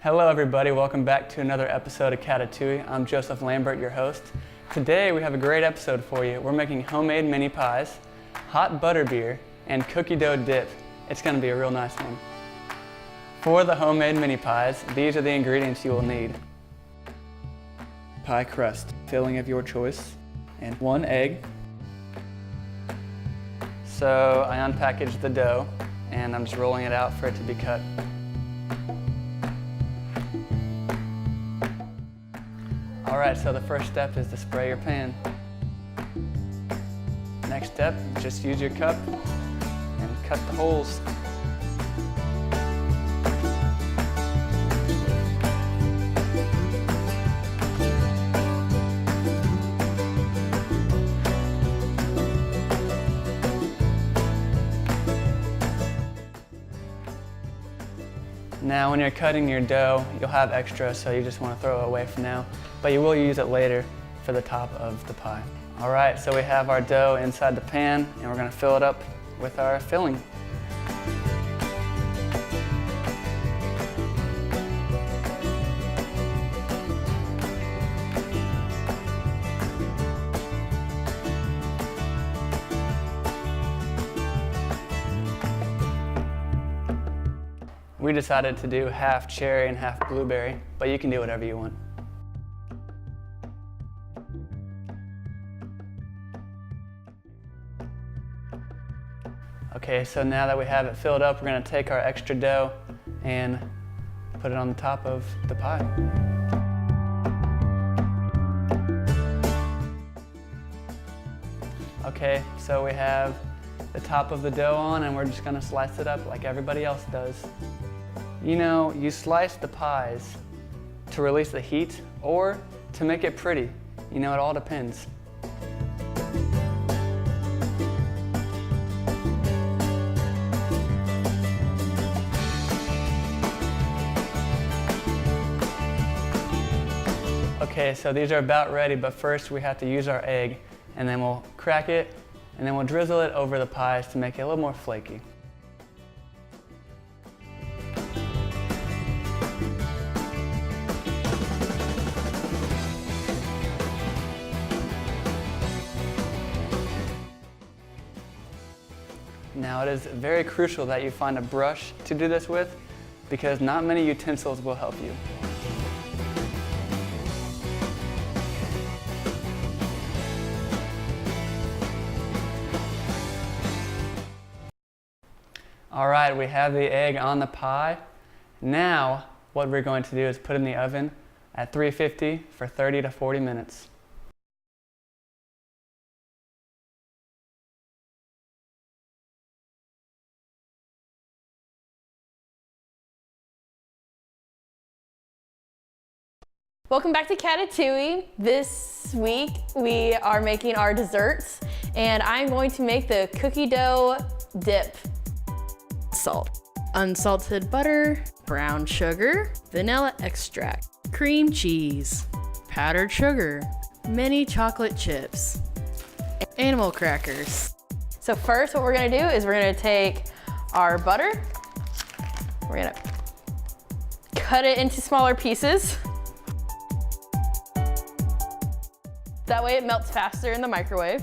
Hello everybody, welcome back to another episode of Catatouille. I'm Joseph Lambert, your host. Today we have a great episode for you. We're making homemade mini pies, hot butter beer, and cookie dough dip. It's going to be a real nice one. For the homemade mini pies, these are the ingredients you will need. Pie crust, filling of your choice, and 1 egg. So I unpackaged the dough and I'm just rolling it out for it to be cut. Alright, so the first step is to spray your pan. Next step, just use your cup and cut the holes. Now when you're cutting your dough, you'll have extra, so you just want to throw it away for now, but you will use it later for the top of the pie. All right, so we have our dough inside the pan, and we're going to fill it up with our filling. We decided to do half cherry and half blueberry, but you can do whatever you want. Okay, so now that we have it filled up, we're going to take our extra dough and put it on the top of the pie. Okay, so we have the top of the dough on, and we're just going to slice it up like everybody else does. You know, you slice the pies to release the heat or to make it pretty. You know, it all depends. Okay, so these are about ready, but first we have to use our egg, and then we'll crack it, and then we'll drizzle it over the pies to make it a little more flaky. Now it is very crucial that you find a brush to do this with, because not many utensils will help you. All right, we have the egg on the pie. Now, what we're going to do is put in the oven at 350 for 30 to 40 minutes. Welcome back to Catatouille. This week we are making our desserts, and I'm going to make the cookie dough dip. Salt, unsalted butter, brown sugar, vanilla extract, cream cheese, powdered sugar, mini chocolate chips, animal crackers. So first what we're gonna do is we're gonna take our butter, we're gonna cut it into smaller pieces. That way it melts faster in the microwave.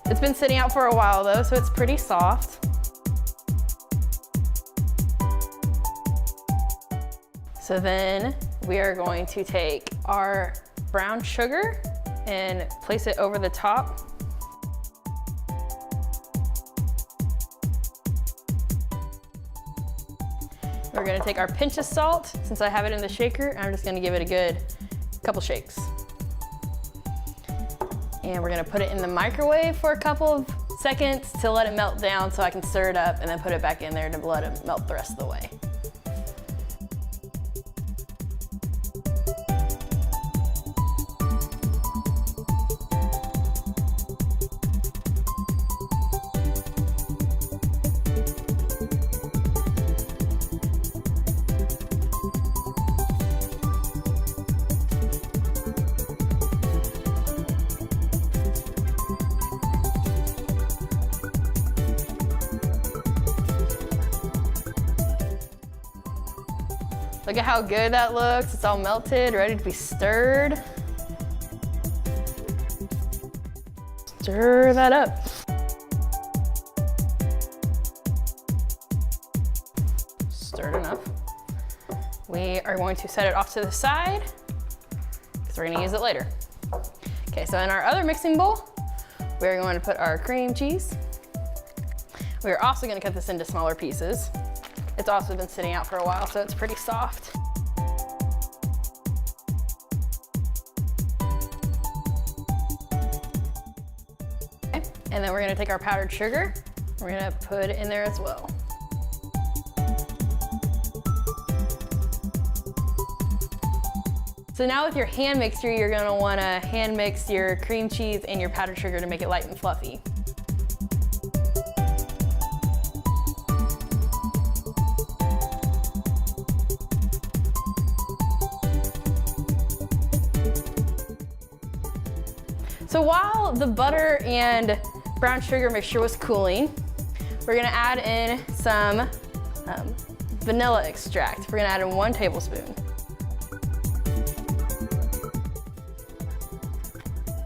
It's been sitting out for a while though, so it's pretty soft. So then we are going to take our brown sugar and place it over the top. We're gonna take our pinch of salt. Since I have it in the shaker, I'm just gonna give it a good couple shakes. And we're gonna put it in the microwave for a couple of seconds to let it melt down so I can stir it up and then put it back in there to let it melt the rest of the way. Look at how good that looks. It's all melted, ready to be stirred. Stir that up. Stirred enough. We are going to set it off to the side because we're gonna use it later. Okay, so in our other mixing bowl, we're going to put our cream cheese. We're also gonna cut this into smaller pieces. It's also been sitting out for a while, so it's pretty soft. Okay, and then we're gonna take our powdered sugar. We're gonna put it in there as well. So now with your hand mixture, you're gonna wanna hand mix your cream cheese and your powdered sugar to make it light and fluffy. So while the butter and brown sugar mixture was cooling, we're gonna add in some vanilla extract. We're gonna add in 1 tablespoon.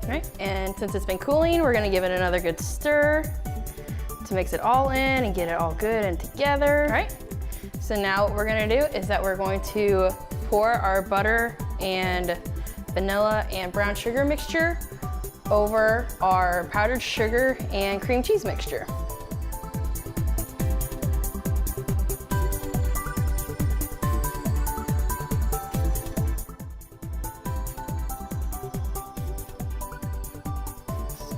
All right, and since it's been cooling, we're gonna give it another good stir to mix it all in and get it all good and together. All right, so now what we're gonna do is that we're going to pour our butter and vanilla and brown sugar mixture over our powdered sugar and cream cheese mixture.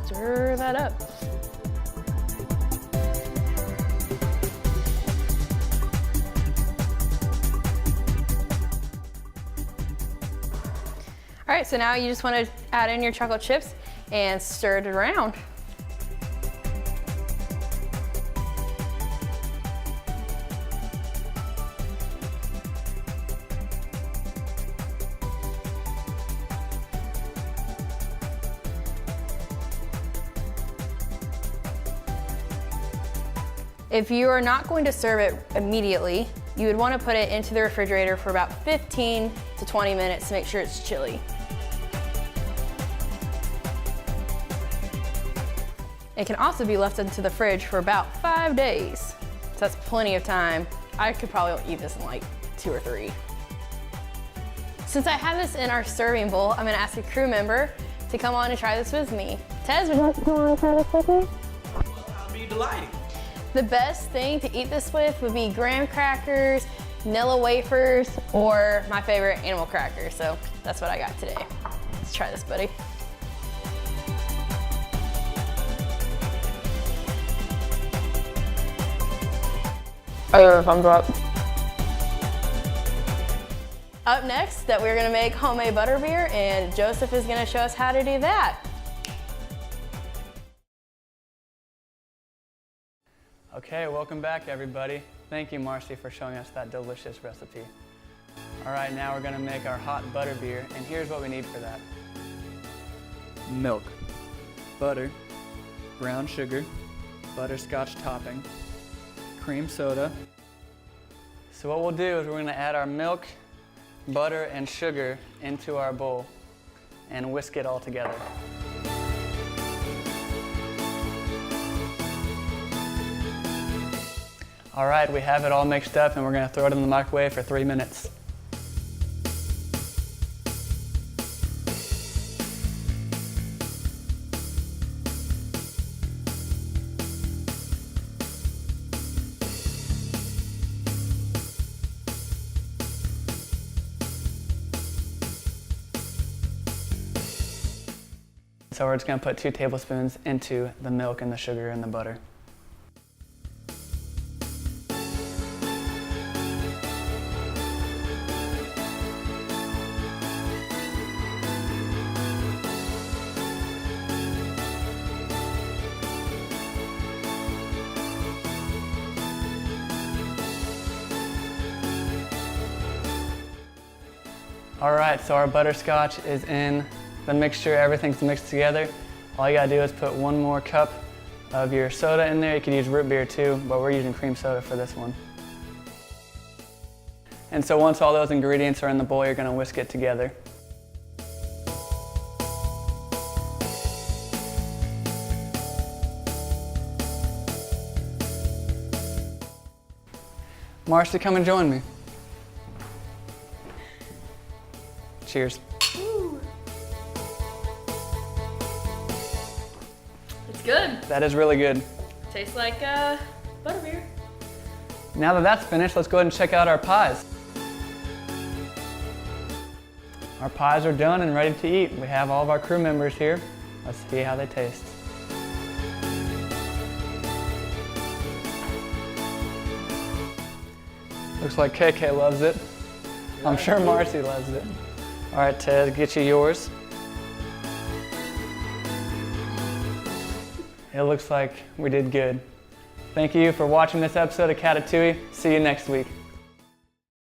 Stir that up. All right, so now you just want to add in your chocolate chips and stir it around. If you are not going to serve it immediately, you would want to put it into the refrigerator for about 15 to 20 minutes to make sure it's chilly. It can also be left into the fridge for about 5 days. So that's plenty of time. I could probably eat this in like 2 or 3. Since I have this in our serving bowl, I'm gonna ask a crew member to come on and try this with me. Tezzz, would you like to come on and try this with me? Well, I'll be delighted. The best thing to eat this with would be graham crackers, Nilla wafers, or my favorite, animal crackers. So that's what I got today. Let's try this, buddy. I give it a thumbs up. Up next, that we're gonna make homemade butterbeer, and Joseph is gonna show us how to do that. Okay, welcome back everybody. Thank you, Marcie, for showing us that delicious recipe. All right, now we're gonna make our hot butterbeer, and here's what we need for that. Milk, butter, brown sugar, butterscotch topping, cream soda. So what we'll do is we're gonna add our milk, butter, and sugar into our bowl and whisk it all together. All right, we have it all mixed up and we're gonna throw it in the microwave for 3 minutes. So we're just gonna put 2 tablespoons into the milk and the sugar and the butter. All right, so our butterscotch is in the mixture, everything's mixed together. All you gotta do is put 1 more cup of your soda in there. You could use root beer too, but we're using cream soda for this one. And so once all those ingredients are in the bowl, you're gonna whisk it together. Marcie, come and join me. Cheers. Ooh. It's good. That is really good. Tastes like butterbeer. Now that that's finished, let's go ahead and check out our pies. Our pies are done and ready to eat. We have all of our crew members here. Let's see how they taste. Looks like KK loves it. I'm sure Marcie loves it. All right, Tezzz, get you yours. It looks like we did good. Thank you for watching this episode of Catatouille. See you next week.